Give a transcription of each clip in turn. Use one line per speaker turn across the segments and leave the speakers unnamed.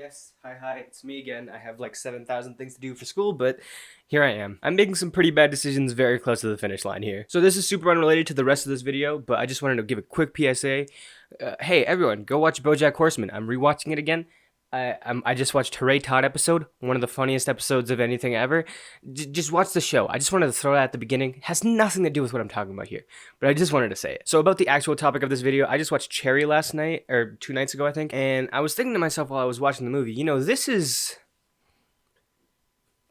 Yes, hi, it's me again. I have like 7,000 things to do for school, but here I am. I'm making some pretty bad decisions very close to the finish line here. So this is super unrelated to the rest of this video, but I just wanted to give a quick PSA. Hey everyone, go watch BoJack Horseman. I'm rewatching it again. I just watched Hooray Todd episode, one of the funniest episodes of anything ever. Just watch the show. I just wanted to throw that at the beginning. It has nothing to do with what I'm talking about here, but I just wanted to say it. So about the actual topic of this video, I just watched Cherry last night, or 2 nights ago I think, and I was thinking to myself while I was watching the movie, this is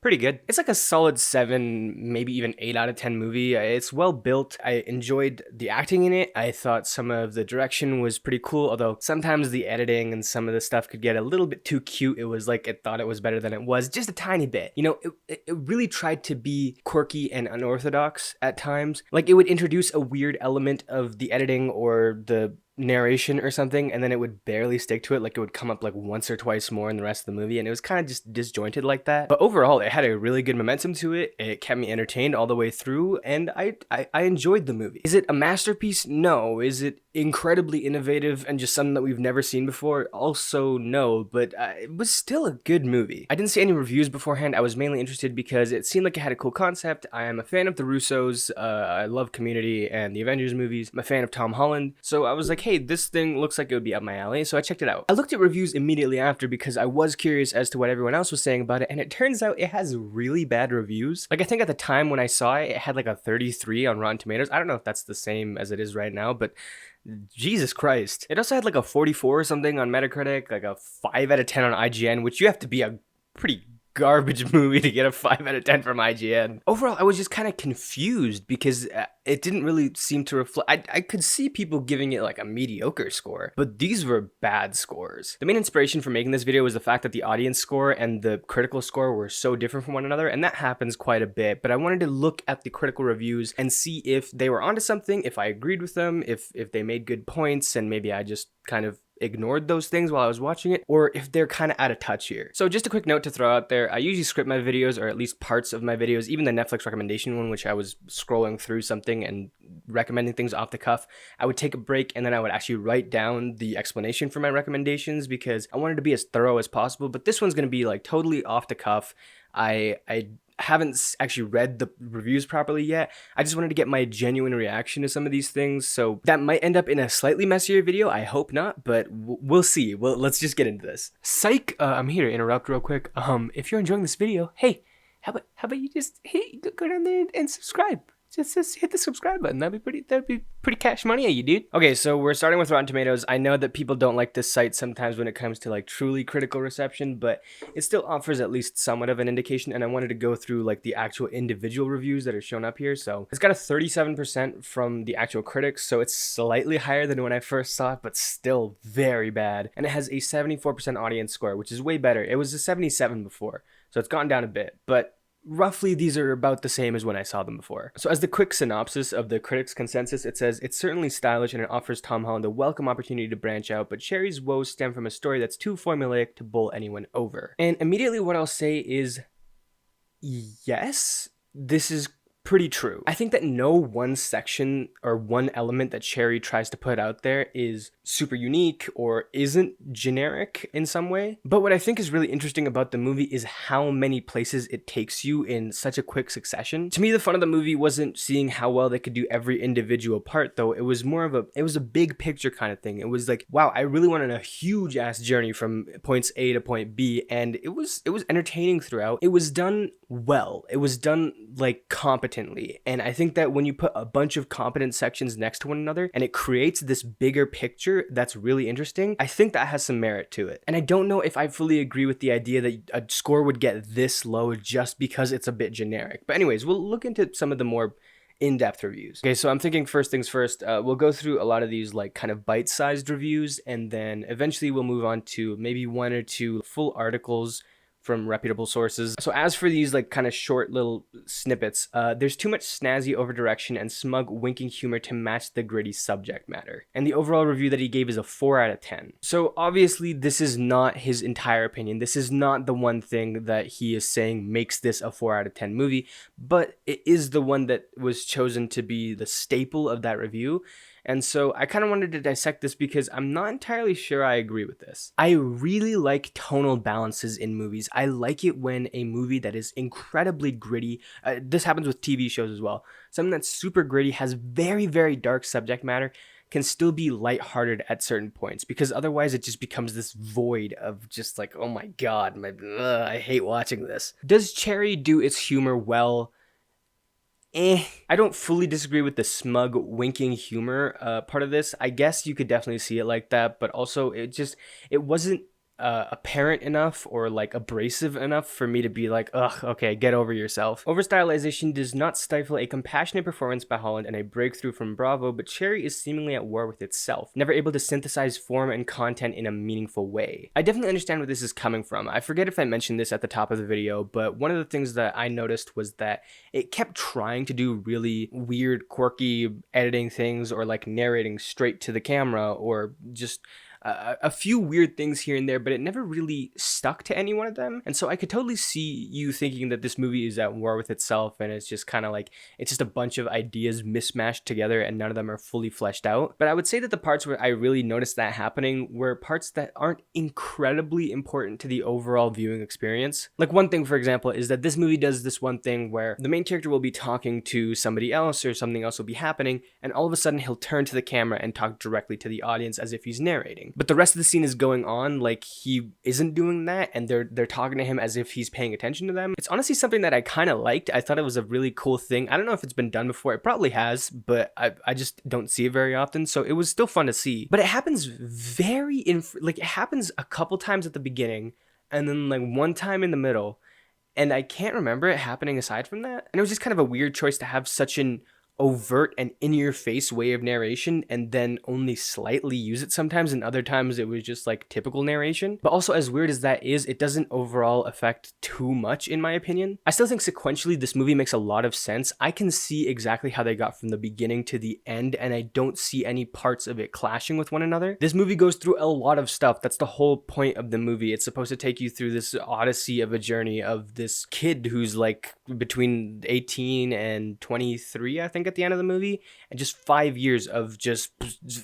pretty good. It's like a solid 7, maybe even 8 out of 10 movie. It's well built. I enjoyed the acting in it. I thought some of the direction was pretty cool, although sometimes the editing and some of the stuff could get a little bit too cute. It was like it thought it was better than it was, just a tiny bit. It really tried to be quirky and unorthodox at times. Like it would introduce a weird element of the editing or the narration or something, and then it would barely stick to it. Like it would come up like once or twice more in the rest of the movie, and it was kind of just disjointed like that. But overall, it had a really good momentum to it. It kept me entertained all the way through, and I enjoyed the movie. Is it a masterpiece? No. Is it incredibly innovative and just something that we've never seen before? Also no, but it was still a good movie. I didn't see any reviews beforehand. I was mainly interested because it seemed like it had a cool concept. I am a fan of the Russos. I love Community and the Avengers movies. I'm a fan of Tom Holland, so I was like, hey, this thing looks like it would be up my alley, so I checked it out. I looked at reviews immediately after because I was curious as to what everyone else was saying about it, and it turns out it has really bad reviews. Like I think at the time when I saw it, it had like a 33 on Rotten Tomatoes. I don't know if that's the same as it is right now, but Jesus Christ. It also had like a 44 or something on Metacritic, like a 5 out of 10 on IGN, which you have to be a pretty garbage movie to get a 5 out of 10 from IGN. Overall, I was just kind of confused because it didn't really seem to reflect. I could see people giving it like a mediocre score, but these were bad scores. The main inspiration for making this video was the fact that the audience score and the critical score were so different from one another, and that happens quite a bit, but I wanted to look at the critical reviews and see if they were onto something, if I agreed with them, if they made good points, and maybe I just kind of ignored those things while I was watching it, or if they're kind of out of touch here. So just a quick note to throw out there, I usually script my videos, or at least parts of my videos, even the Netflix recommendation one, which I was scrolling through something and recommending things off the cuff. I would take a break and then I would actually write down the explanation for my recommendations because I wanted to be as thorough as possible, but this one's going to be like totally off the cuff. I haven't actually read the reviews properly yet. I just wanted to get my genuine reaction to some of these things, so that might end up in a slightly messier video. I hope not, but we'll see. Well, let's just get into this. Psych! I'm here to interrupt real quick. If you're enjoying this video, hey, how about you just go down there and subscribe. Just hit the subscribe button. That'd be pretty cash money at you, dude. Okay, so we're starting with Rotten Tomatoes. I know that people don't like this site sometimes when it comes to like truly critical reception, but it still offers at least somewhat of an indication, and I wanted to go through like the actual individual reviews that are shown up here. So it's got a 37% from the actual critics, so it's slightly higher than when I first saw it, but still very bad. And it has a 74% audience score, which is way better. It was a 77 before, so it's gone down a bit, but roughly these are about the same as when I saw them before. So as the quick synopsis of the critics' consensus, it says, it's certainly stylish and it offers Tom Holland a welcome opportunity to branch out, but Cherry's woes stem from a story that's too formulaic to bowl anyone over. And immediately what I'll say is, yes, this is pretty true. I think that no one section or one element that Cherry tries to put out there is super unique or isn't generic in some way. But what I think is really interesting about the movie is how many places it takes you in such a quick succession. To me, the fun of the movie wasn't seeing how well they could do every individual part, though. It was more of a big picture kind of thing. It was like, wow, I really went on a huge ass journey from points A to point B, and it was entertaining throughout. It was done well. It was done like competently. And I think that when you put a bunch of competent sections next to one another and it creates this bigger picture that's really interesting, I think that has some merit to it. And I don't know if I fully agree with the idea that a score would get this low just because it's a bit generic. But anyways, we'll look into some of the more in-depth reviews. Okay, so I'm thinking first things first, we'll go through a lot of these like kind of bite-sized reviews, and then eventually we'll move on to maybe 1 or 2 full articles from reputable sources. So as for these like kind of short little snippets, there's too much snazzy over-direction and smug winking humor to match the gritty subject matter. And the overall review that he gave is a 4 out of 10. So obviously this is not his entire opinion. This is not the one thing that he is saying makes this a 4 out of 10 movie, but it is the one that was chosen to be the staple of that review. And so I kind of wanted to dissect this because I'm not entirely sure I agree with this. I really like tonal balances in movies. I like it when a movie that is incredibly gritty, this happens with TV shows as well, something that's super gritty, has very, very dark subject matter, can still be lighthearted at certain points, because otherwise it just becomes this void of just like, oh my god, I hate watching this. Does Cherry do its humor well? I don't fully disagree with the smug winking humor part of this. I guess you could definitely see it like that, but also it wasn't apparent enough or like abrasive enough for me to be like, ugh, okay, get over yourself. Over-stylization does not stifle a compassionate performance by Holland and a breakthrough from Bravo, but Cherry is seemingly at war with itself, never able to synthesize form and content in a meaningful way. I definitely understand where this is coming from. I forget if I mentioned this at the top of the video, but one of the things that I noticed was that it kept trying to do really weird, quirky editing things, or like narrating straight to the camera, or just a few weird things here and there, but it never really stuck to any one of them. And so I could totally see you thinking that this movie is at war with itself, and it's just kind of like, it's just a bunch of ideas mismatched together and none of them are fully fleshed out. But I would say that the parts where I really noticed that happening were parts that aren't incredibly important to the overall viewing experience. Like one thing, for example, is that this movie does this one thing where the main character will be talking to somebody else or something else will be happening, and all of a sudden he'll turn to the camera and talk directly to the audience as if he's narrating. But the rest of the scene is going on like he isn't doing that, and they're talking to him as if he's paying attention to them. It's honestly something that I kind of liked. I thought it was a really cool thing. I don't know if it's been done before. It probably has, but I just don't see it very often. So it was still fun to see. But it happens it happens a couple times at the beginning, and then like one time in the middle, and I can't remember it happening aside from that. And it was just kind of a weird choice to have such an overt and in-your-face way of narration and then only slightly use it sometimes, and other times it was just like typical narration. But also, as weird as that is, it doesn't overall affect too much in my opinion. I still think sequentially this movie makes a lot of sense. I can see exactly how they got from the beginning to the end, and I don't see any parts of it clashing with one another. This movie goes through a lot of stuff. That's the whole point of the movie. It's supposed to take you through this odyssey of a journey of this kid who's like between 18 and 23, I think, at the end of the movie, and just 5 years of just,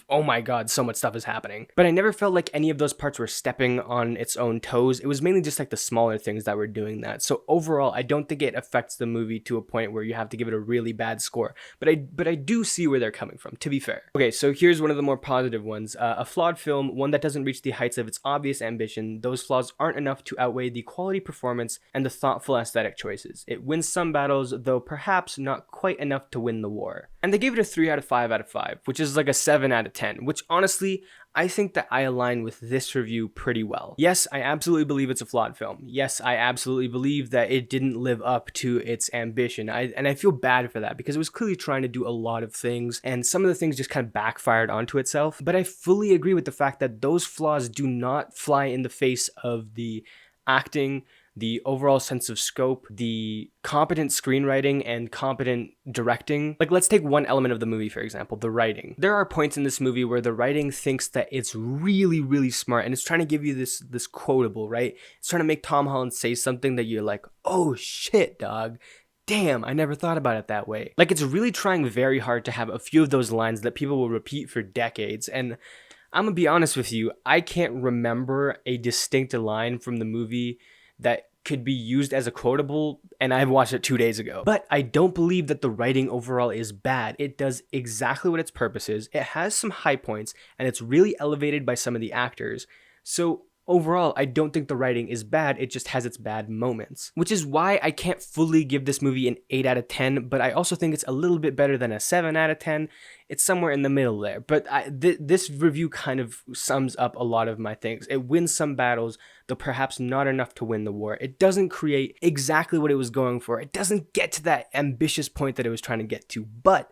oh my god, so much stuff is happening. But I never felt like any of those parts were stepping on its own toes. It was mainly just like the smaller things that were doing that. So overall, I don't think it affects the movie to a point where you have to give it a really bad score. But I do see where they're coming from, to be fair. Okay, so here's one of the more positive ones. A flawed film, one that doesn't reach the heights of its obvious ambition. Those flaws aren't enough to outweigh the quality performance and the thoughtful aesthetic choices. It wins some battles, though perhaps not quite enough to win the war. And they gave it a 3 out of 5 out of 5, which is like a 7 out of 10, which honestly, I think that I align with this review pretty well. Yes, I absolutely believe it's a flawed film. Yes, I absolutely believe that it didn't live up to its ambition. And I feel bad for that, because it was clearly trying to do a lot of things, and some of the things just kind of backfired onto itself. But I fully agree with the fact that those flaws do not fly in the face of the acting, the overall sense of scope, the competent screenwriting and competent directing. Like, let's take one element of the movie, for example, the writing. There are points in this movie where the writing thinks that it's really, really smart, and it's trying to give you this quotable, right? It's trying to make Tom Holland say something that you're like, oh shit, dog. Damn, I never thought about it that way. Like, it's really trying very hard to have a few of those lines that people will repeat for decades, and I'm gonna be honest with you, I can't remember a distinct line from the movie that could be used as a quotable, and I've watched it 2 days ago. But I don't believe that the writing overall is bad. It does exactly what its purpose is. It has some high points, and it's really elevated by some of the actors. So overall, I don't think the writing is bad, it just has its bad moments. Which is why I can't fully give this movie an 8 out of 10, but I also think it's a little bit better than a 7 out of 10. It's somewhere in the middle there. But this review kind of sums up a lot of my things. It wins some battles, though perhaps not enough to win the war. It doesn't create exactly what it was going for. It doesn't get to that ambitious point that it was trying to get to, but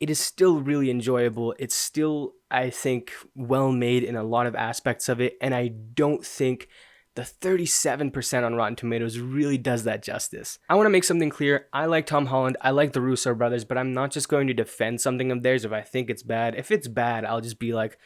it is still really enjoyable. It's still, I think, well made in a lot of aspects of it, and I don't think the 37% on Rotten Tomatoes really does that justice. I want to make something clear. I like Tom Holland, I like the Russo Brothers, but I'm not just going to defend something of theirs if I think it's bad. If it's bad, I'll just be like,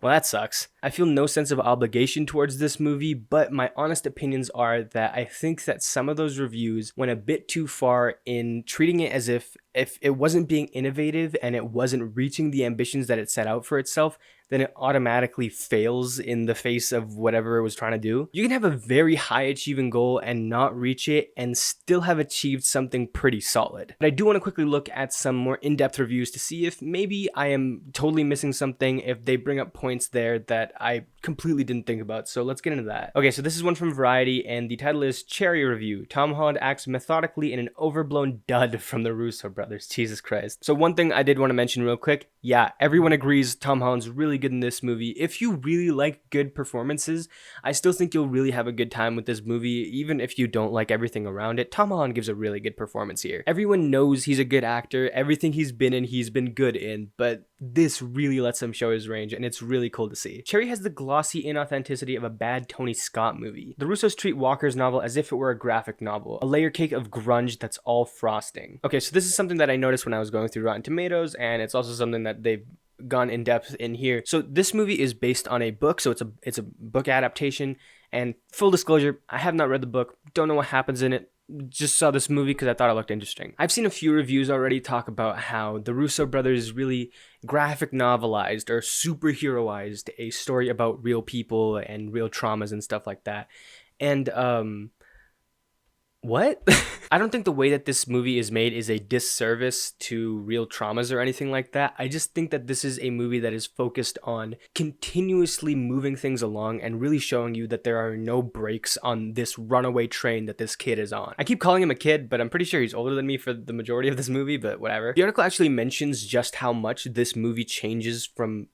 well, that sucks. I feel no sense of obligation towards this movie, but my honest opinions are that I think that some of those reviews went a bit too far in treating it as if if it wasn't being innovative and it wasn't reaching the ambitions that it set out for itself, then it automatically fails in the face of whatever it was trying to do. You can have a very high achieving goal and not reach it and still have achieved something pretty solid. But I do want to quickly look at some more in-depth reviews to see if maybe I am totally missing something, if they bring up points there that I completely didn't think about. So let's get into that. Okay, so this is one from Variety, and the title is Cherry Review. Tom Holland acts methodically in an overblown dud from the Russo Brothers. Jesus Christ. So one thing I did want to mention real quick, yeah, everyone agrees Tom Holland's really good in this movie. If you really like good performances, I still think you'll really have a good time with this movie, even if you don't like everything around it. Tom Holland gives a really good performance here. Everyone knows he's a good actor. Everything he's been in, he's been good in, but this really lets him show his range, and it's really cool to see. Cherry has the glossy inauthenticity of a bad Tony Scott movie. The Russos treat Walker's novel as if it were a graphic novel, a layer cake of grunge that's all frosting. Okay, so this is something that I noticed when I was going through Rotten Tomatoes, and it's also something that they've gone in depth in here. So this movie is based on a book, so it's a book adaptation, and full disclosure, I have not read the book, don't know what happens in it, just saw this movie because I thought it looked interesting. I've seen a few reviews already talk about how the Russo brothers really graphic novelized or superheroized a story about real people and real traumas and stuff like that. And what? I don't think the way that this movie is made is a disservice to real traumas or anything like that. I just think that this is a movie that is focused on continuously moving things along and really showing you that there are no breaks on this runaway train that this kid is on. I keep calling him a kid, but I'm pretty sure he's older than me for the majority of this movie, but whatever. The article actually mentions just how much this movie changes from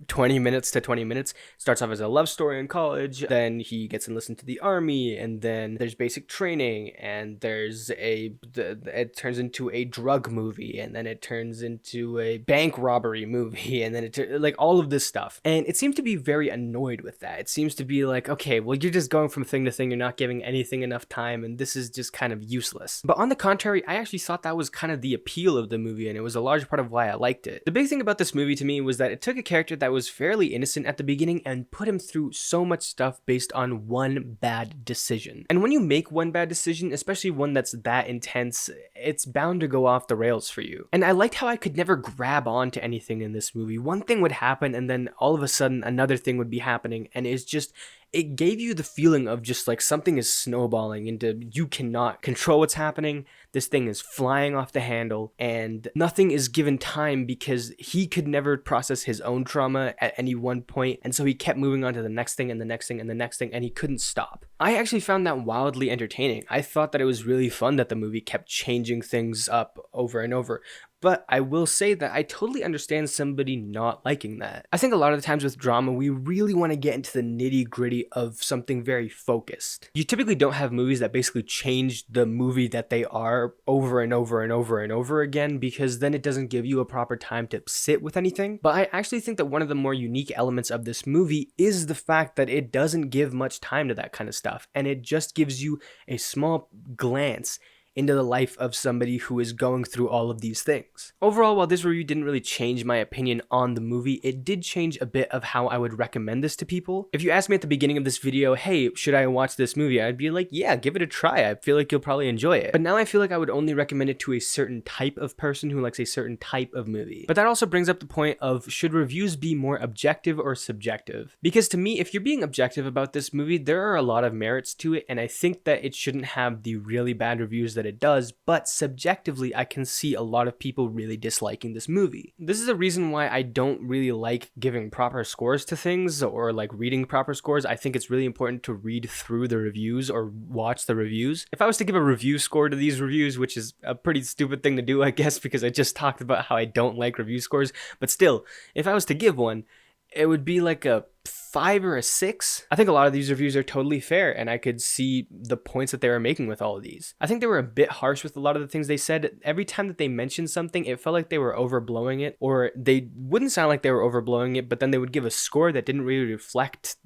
20 minutes to 20 minutes. Starts off as a love story in college, then he gets enlisted to the army, and then there's basic training, and there's it turns into a drug movie, and then it turns into a bank robbery movie, and then like all of this stuff. And it seems to be very annoyed with that. It seems to be like, okay, well, you're just going from thing to thing, you're not giving anything enough time, and this is just kind of useless. But on the contrary, I actually thought that was kind of the appeal of the movie, and it was a large part of why I liked it. The big thing about this movie to me was that it took a character that was fairly innocent at the beginning and put him through so much stuff based on one bad decision. And when you make one bad decision, especially one that's that intense, it's bound to go off the rails for you. And I liked how I could never grab on to anything in this movie. One thing would happen, and then all of a sudden another thing would be happening, and it gave you the feeling of just like something is snowballing into you cannot control what's happening. This thing is flying off the handle, and nothing is given time because he could never process his own trauma at any one point, and so he kept moving on to the next thing and the next thing and the next thing, and he couldn't stop. I actually found that wildly entertaining. I thought that it was really fun that the movie kept changing things up over and over. But I will say that I totally understand somebody not liking that. I think a lot of the times with drama, we really want to get into the nitty gritty of something very focused. You typically don't have movies that basically change the movie that they are over and over and over and over again, because then it doesn't give you a proper time to sit with anything. But I actually think that one of the more unique elements of this movie is the fact that it doesn't give much time to that kind of stuff, and it just gives you a small glance into the life of somebody who is going through all of these things. Overall, while this review didn't really change my opinion on the movie, it did change a bit of how I would recommend this to people. If you asked me at the beginning of this video, hey, should I watch this movie? I'd be like, yeah, give it a try. I feel like you'll probably enjoy it. But now I feel like I would only recommend it to a certain type of person who likes a certain type of movie. But that also brings up the point of, should reviews be more objective or subjective? Because to me, if you're being objective about this movie, there are a lot of merits to it, and I think that it shouldn't have the really bad reviews that it does, but subjectively, I can see a lot of people really disliking this movie. This is a reason why I don't really like giving proper scores to things or like reading proper scores. I think it's really important to read through the reviews or watch the reviews. If I was to give a review score to these reviews, which is a pretty stupid thing to do, I guess, because I just talked about how I don't like review scores, but still, if I was to give one, it would be like a 5 or a 6. I think a lot of these reviews are totally fair, and I could see the points that they were making with all of these. I think they were a bit harsh with a lot of the things they said. Every time that they mentioned something, it felt like they were overblowing it, or they wouldn't sound like they were overblowing it, but then they would give a score that didn't really reflect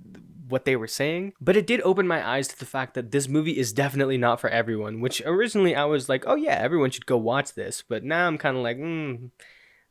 what they were saying. But it did open my eyes to the fact that this movie is definitely not for everyone, which originally I was like, oh yeah, everyone should go watch this, but now I'm kind of like,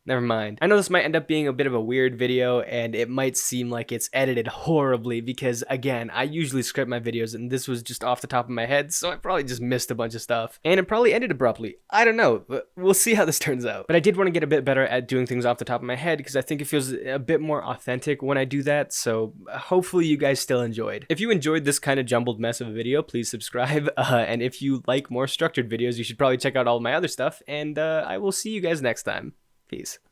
Never mind. I know this might end up being a bit of a weird video, and it might seem like it's edited horribly because, again, I usually script my videos, and this was just off the top of my head, so I probably just missed a bunch of stuff. And it probably ended abruptly. I don't know, but we'll see how this turns out. But I did want to get a bit better at doing things off the top of my head because I think it feels a bit more authentic when I do that, so hopefully you guys still enjoyed. If you enjoyed this kind of jumbled mess of a video, please subscribe, and if you like more structured videos, you should probably check out all of my other stuff, and I will see you guys next time. Peace.